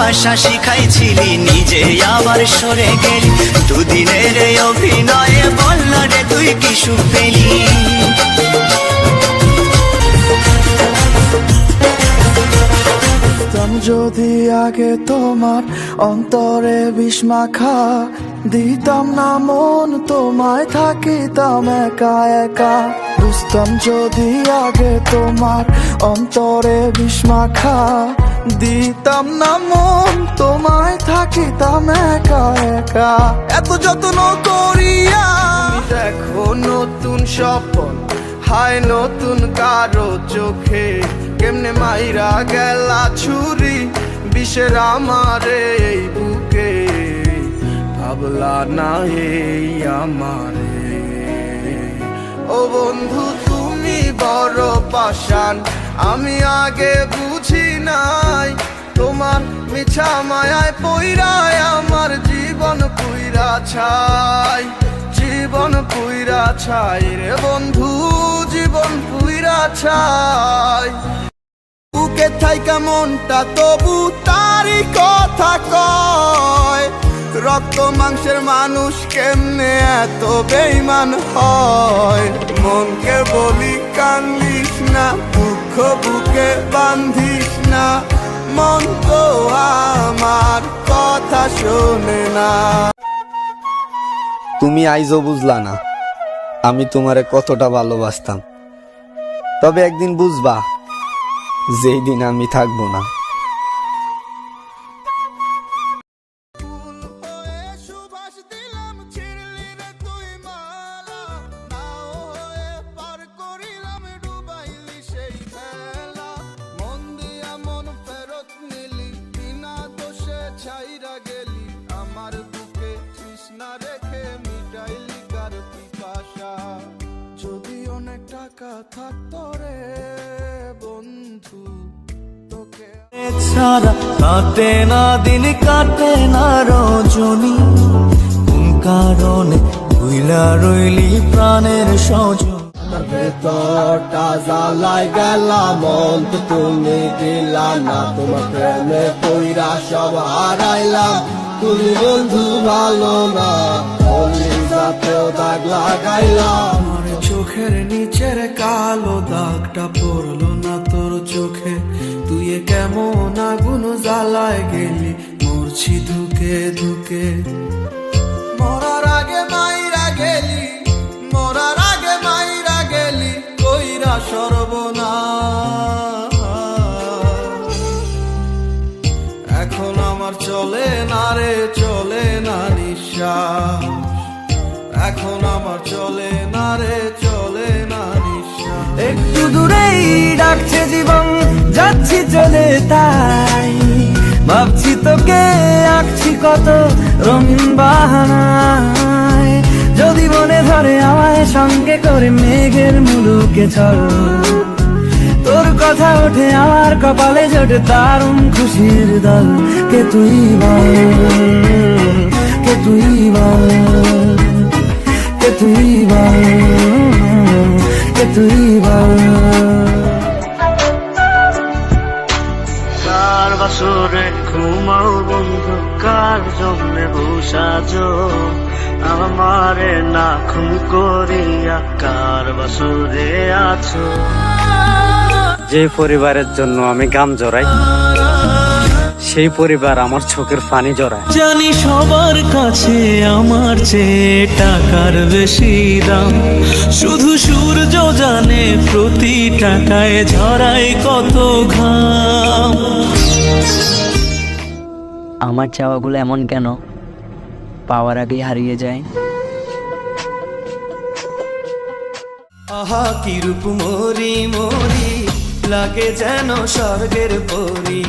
ভালোবাসা শিখাইছিলি, নিজে আবার সরে গেলি। দুদিনের এই অভিনয়ে বললা রে তুই কি সুখ পেলি। যদি আগে তোমার অন্তরে বিষ মাখা, দিতাম না মন তোমায়, থাকিতাম একা একা। বুঝতাম যদি আগে তোমার অন্তরে বিষ মাখা, দিতাম না মন তোমায়, থাকিতাম একা একা। এত যত্ন করিয়া দেখো নতুন স্বপ্ন, হায় নতুন কারো চোখে। কেমনে মাইরা গেলা ছুরি বিষের আমারে এই বুকে, ভাবলা না এই আমারে। ও বন্ধু তুমি বড় পাষাণ, আমি আগে বুঝি নাই। তোমার মিছা মায়ায় পইরায় আমার জীবন পুইরা ছাই, জীবন পুইরা ছাই রে বন্ধু, জীবন পুইরা ছাই। বুকে থাইকা মনটা তবু তারই কথা কয়, রক্ত মাংসের মানুষ কেমনে এত বেইমান হয়। মনকে বলি কান্দিস না, দুঃখ বুকে বান্ধিস না, মন তো আমার কথা শোনে না। তুমি আইজও বুঝলা না আমি তোমারে কতটা ভালোবাসতাম, তবে একদিন বুঝবা যেই দিন আমি থাকবো না। আমার বুকে তৃষ্ণা রেখে মিটাইলি কার পিপাসা। যদি অনেক টাকা থাকতো রে বন্ধু, তোকে ছাড়া কাটে না দিন, কাটে না রজনী। কোন কারণে ভুইলা রইলি প্রাণের সজন। ভেতরটা জ্বালাই গেলাম, মন তো তুমি দিলা না। তোমার প্রেমে পইরা সব হারাইলাম, তুমি বন্ধু ভালো না, যাতেও দাগ লাগাইলাম। আমার চোখের নিচের কালো দাগটা পড়লো না তোর চোখে, তুই কেমন আগুন জ্বালায় গেলি, মরছি ধুকে ধুকে। মরার আগে মাইরা গেলি, মরার আগে মাইরা গেলি, কইরা সর্বনাশ। এখন আমার চলে না রে, চলে না নিঃশ্বাস। এখন আমার চলে না রে, চলে না নিঃশ্বাস। একটু দূরেই ডাকছে জীবন, যাচ্ছি চলে তাই ভাবছি তোকে, আঁকছি কত রঙিন বাহানায়। যদি মনে ধরে আমায় সঙ্গে করে মেঘের মুলুকে চল, তোর কথা ওঠে আমার কপালে জোটে দারুণ খুশির দল। কে তুই বল, কে তুই বল, কে তুই বল, কে তুই বল। কার বাসরে ঘুমাও বন্ধু, কার জন্যে বসাজো আমারে না খুন করিয়া, কার বাসরে আছো। যে পরিবারের জন্য আমি গাম জড়াই, সেই পরিবার আমার চোখের পানি জড়ায়। জানি সবার কাছে আমার চেয়ে টাকার বেশি দাম, শুধু সূর্য জানে প্রতি টাকায় ঝরায় কত ঘাম। আমার চাওয়াগুলো এমন কেন পাওয়ার আগেই হারিয়ে যায়? আহা কি রূপ মরি মরি, লাগে যেন স্বর্গের পরি।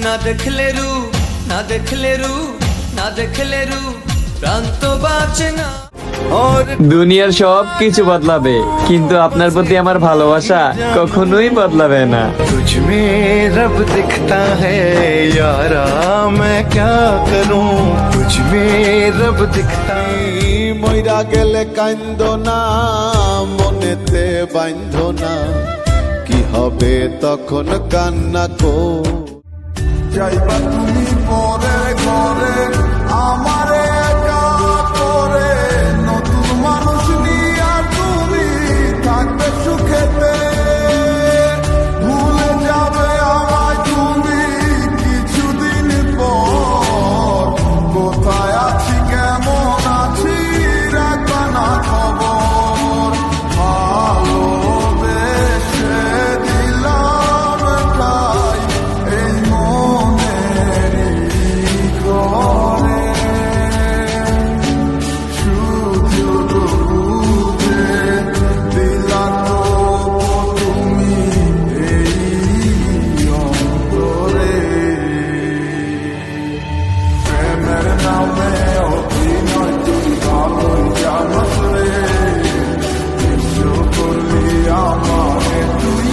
না দেখলে রূপ, না দেখলে রূপ, না দেখলে রূপ, প্রাণ তো বাঁচে না। দুনিয়ার সব কিছু বদলাবে, কিন্তু আপনার প্রতি আমার ভালোবাসা কখনোই বদলাবে না। तुझ में रब दिखता है यारा, मैं क्या करूं, तुझ में रब दिखता है। মইরা গেলে কান্দো না, মনেতে বাঁধো না, কি হবে তখন কান্না কো। যাইবা তুমি পরের ঘরে আমারে একা করে, নতুন মানুষ নিয়া তুমি থাকবে সুখেতে, ভুলে যাবে আমায় তুমি কিছুদিন পর, কোথায় আছি কেমন আছি রাখবা না খবর, ভালোবেসে দিলাম ঠাই এই মনেরই ঘরে, শুধু বুঝে দিলা তো তুমি এই অন্তরে, প্রেমের নামে অভিনয় তুই ভালোই জানাস রে, কিছু করলি আমাকে তুই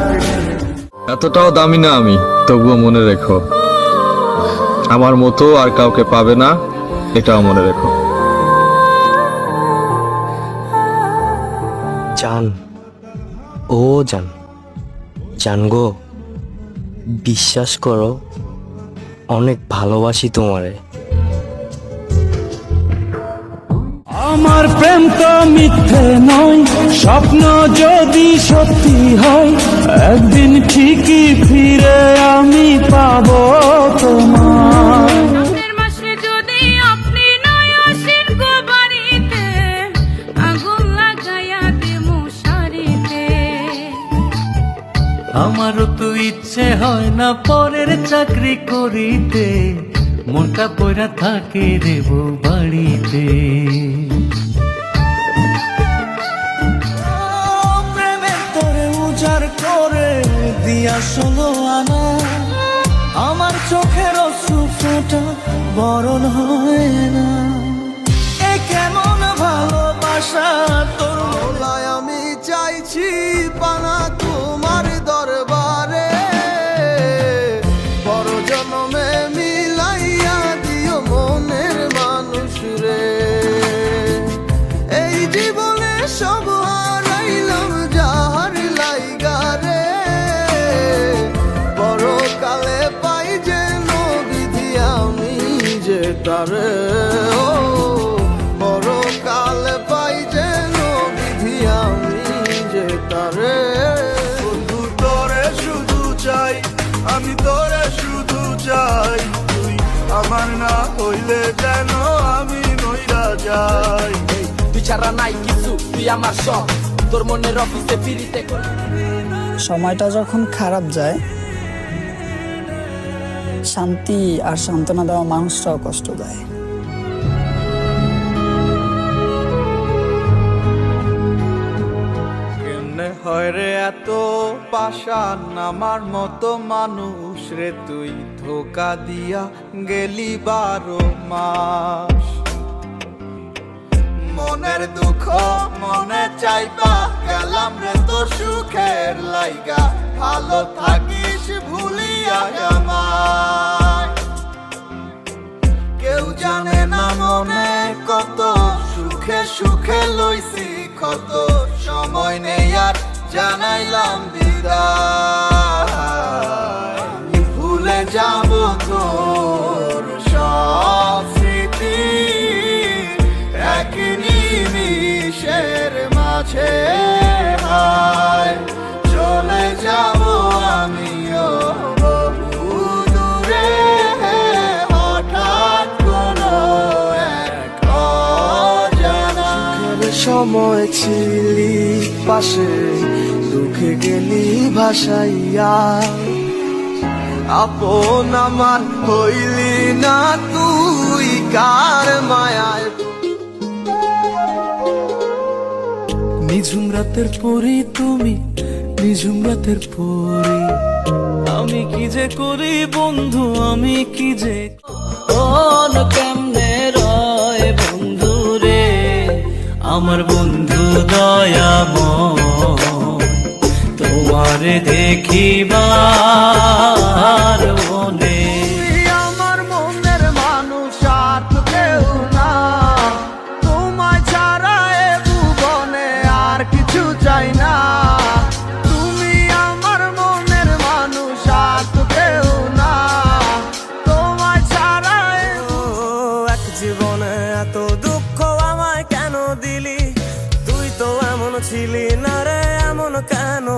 একদিন। এতটাও দামি না আমি, তবুও মনে রেখো আমার মতো আর কাউকে পাবে না, এটাও মনে রেখো। জান, ও জান, জান গো, বিশ্বাস করো অনেক ভালোবাসি তোমারে। আমার প্রেম তো মিথ্যে নয়, স্বপ্ন যদি সত্যি হয়, একদিন ঠিকই ফিরে আমি পাবো তোমার। মাসে যদি আপনি নয় আসেন গো বাড়িতে, আগুন লাগাইয়া দেবো শাড়িতে। আমারও তো ইচ্ছে হয় না পরের চাকরি করিতে, মনটা পড়া থাকে রে বউ বাড়িতে। প্রেমের তোরে উজাড় করে দিয়া ষোলো আনা, আমার চোখের অশ্রু ফোঁটা বরণ হয় না। এ কেমন ভালোবাসা তোর ওলায় আমি চাইছি পানা তোমার দরবারে, বড় জনমে মিলাইয়া দিও মনের মানুষ রে, এই জীবনে সব হারাইলাম যাহার লাইগা রে, বড় কালে পাই যেন বিধি আমি যে তারে, ও বড় কালে পাই যেন বিধি আমি যে তারে, বন্ধু তোরে শুধু চাই, আমি তোরে শুধু চাই, তুই আমার না হইলে যেন আমি নইরা যাই। তুই ছাড়া নাই কিছু, তুই আমার সব, তোর মনের অফিসে ফিরিতে। সময়টা যখন খারাপ যায়, শান্তি আর সান্ত্বনা দেওয়া মানুষটাও কষ্ট দেয়। কেমনে হয় রে এত পাষাণ আমার মতো মানুষ রে, তুই ধোকা দিয়া গেলি 12 মাস। মনের দুঃখ মনে চাইবা গেলাম রে তোর সুখের লাইগা, ভালো থাকিস ভুলিয়া আমায়। কেউ জানে না মনে কত সুখে সুখে লইছি ক্ষত, সময় নেই আর জানাইলাম বিদায়। ভুলে যাব তোর সব স্মৃতি এক নিমিষের মাঝে, হায় চলে যাব আমিও বহু দূরে, হঠাৎ কোনো এক অজানা। সময় ছিলি পাশে, দুঃখে গেলি ভাসাইয়া, আপন আমার হইলি না তুই কার মায়ায়। নিঝুম রাতের পরি তুমি, নিঝুম রাতের পরি, আমি কি যে করি বন্ধু, আমি কি যে কোন কেমনে রয় বন্ধু রে, আমার বন্ধু দয়াময়, তোমারে দেখিবার মনে। আমার মনের মানুষ আর তো কেউ না, তোমায় ছাড়া এ ভুবনে আর কিছু চাই না। তুমি আমার মনের মানুষ আর তো কেউ না,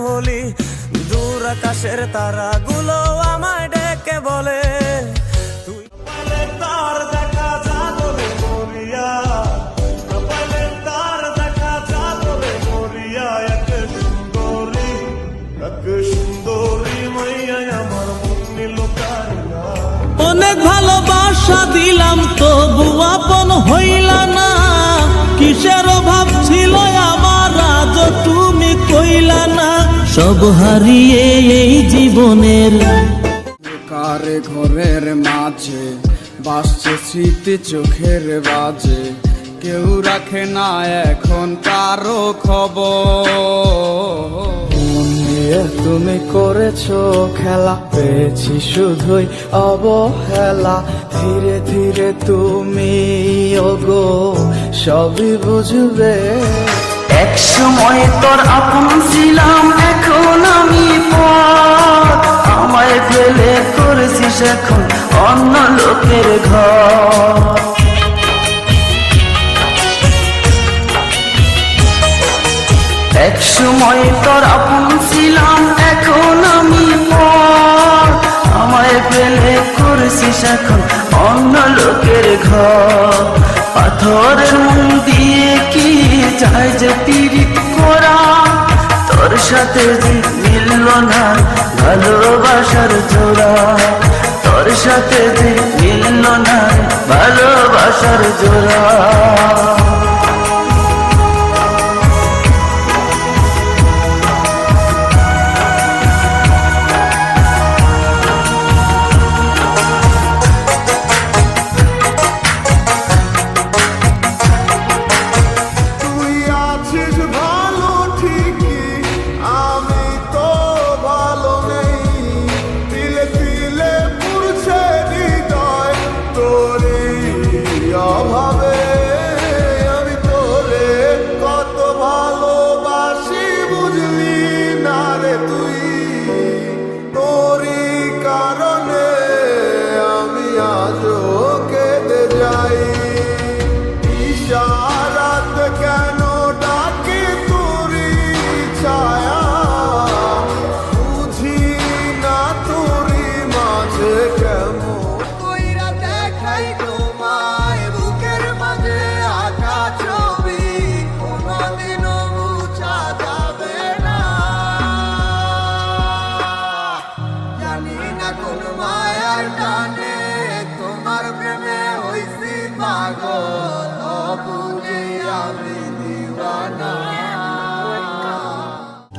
হলি, দূর আকাশের তারাগুলো আমায় ডেকে বলে তুই তার দেখা জাগরে মরিয়া, তার দেখা জাগরে মরিয়া, এক সুন্দরী মাইয়া আমার মন নিল কারিয়া। অনেক ভালোবাসা দিলাম তবু আপন হইলা না, কিসের অভাব ছিল আমার আজ তুমি কইলা না, সব হারিয়ে এই জীবনের কারে ঘরের মাঝে বাসছে স্মৃতি চোখের বাজে, কেউ রাখে না এখন কারো খবর। মন দিয়ে তুমি করেছো খেলা, পেয়েছি শুধুই অবহেলা, ধীরে ধীরে তুমি ওগো সবই বুঝবে। এক সময় তোর আপন ছিলাম, এখন আমি পর, আমায় ফেলে করেছিস এখন অন্য লোকের ঘর। এক সময় তোর আপন ছিলাম, এখন আমি পর, আমায় ফেলে করেছিস এখন অন্য লোকের ঘর। পাথরের মন দিয়ে কি চাই যে পিরিত করা, তোর সাথে যে মিলল না ভালোবাসার জোড়া, তোর সাথে যে মিলল না ভালোবাসার জোড়া।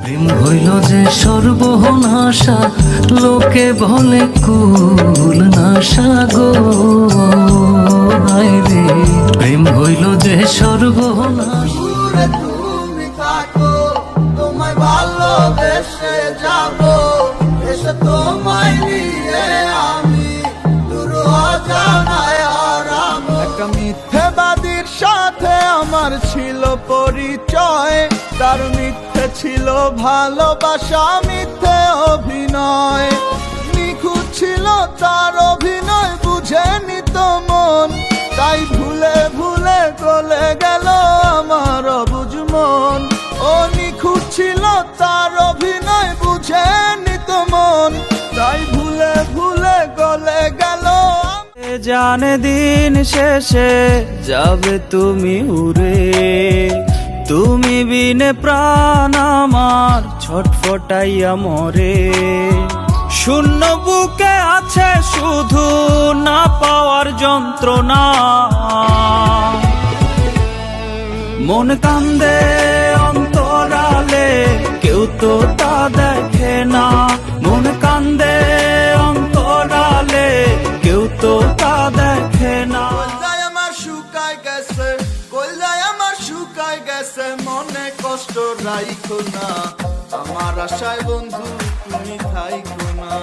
প্রেম হইল যে সর্বনাশা, লোকে বলে কুল নাশা গো, হায়রে প্রেম হইল যে সর্বনাশা। তুমি থাকো, তোমায় ভালোবেসে যাবো, এসে তোমায় নিয়ে আমি দূর অজানায় হারাবো। একটা মিথ্যেবাদীর সাথে আমার ছিল পরিচয়, তার মিথ্যে ছিল ভালোবাসা, মিথ্যে অভিনয়, নিখুঁত ছিল তার অভিনয়, বুঝেনি তো মন, তাই ভুলে ভুলে গলে গেল আমার অবুঝ মন। ও নিখুঁত ছিল তার অভিনয়, বুঝেনি তো মন, তাই ভুলে ভুলে গলে গেল। জানে দিন শেষে যাবে তুমি উড়ে, তুমি বিনে প্রাণ আমার ছটফটাইয়া মরে। শূন্য বুকে আছে শুধু না পাওয়ার যন্ত্রণা, মন কান্দে অন্তরালে কেউ তো তা দেখে না, মন কান্দে অন্তরালে কেউ তো তা দেখে না। কলজায় আমার শুকায় গেছে, কলজায় আমার শুকায় গেছে, মনে কষ্ট রাইখো না, আমার আশায় বন্ধু তুমি থাইকো না,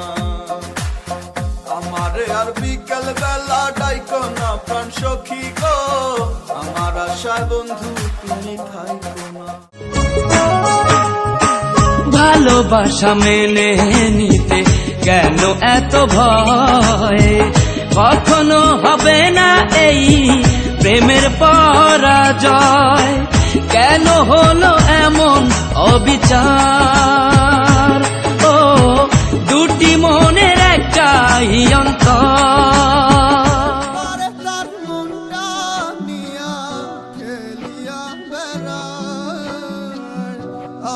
আমারে আর বিকেল বেলা ডাইকো না প্রাণ সখী গো, আমার আশায় বন্ধু তুমি থাইকো না। ভালোবাসা মেনে নিতে কেন এত ভয়, কখনো হবে না এই প্রেমের পরাজয়, কেন হলো এমন অবিচার? ও দুটি মনের একটাই অন্তর। তার মনটা নিয়া খেলিয়া বেড়ায়,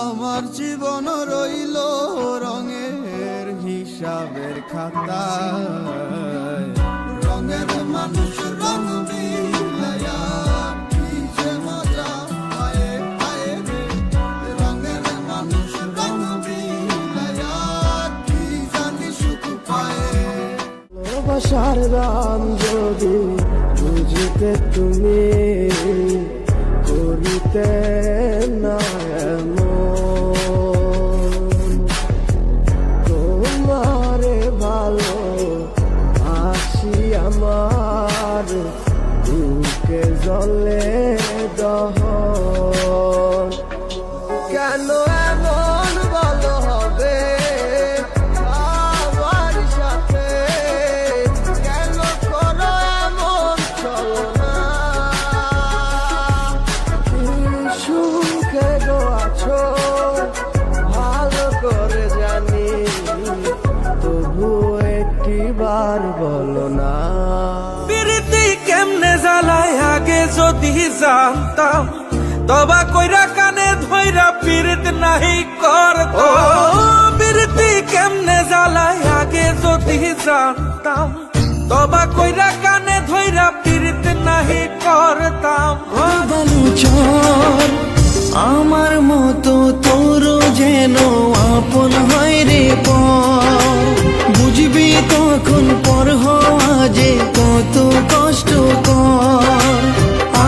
আমার জীবন রইল রঙের হিসাবের খাতায়। রঙের মানুষ রঙ বিলাইয়া কি যে মজা পায়ে পায়ে রে। রঙের মানুষ রঙ বিলাইয়া কি জানি সুখ পায়। ভালোবাসার দাম যদি বুঝিতে তুমি করিতে না এমন, তোমারে ভালো আসি আমার বুকে জলে দহন। কেন এমন ভালো হবে আমার সাথে? কেন করো এমন ছলনা? কি সুখে গো আছো ভালো করে জানি, তবু একটিবার বলো না। প্রীতি কেমনে জ্বালায় আগে যদি জানতাম, তবা কইরা কানে ধইরা পীড়িত নাহি করতাম। প্রীতি কেমনে জ্বালায় আগে যদি জানতাম, তবা কইরা কানে ধইরা পীড়িত নাহি করতাম। চর আমার মতো তোর যেন আপন হয় রে পর, বুঝবি তখন পর হওয়া যে কত কষ্টকর।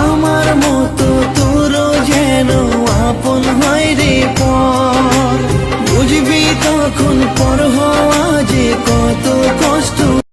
আমার মতো তোর যেন আপন হয় রে পর, বুঝবি তখন পর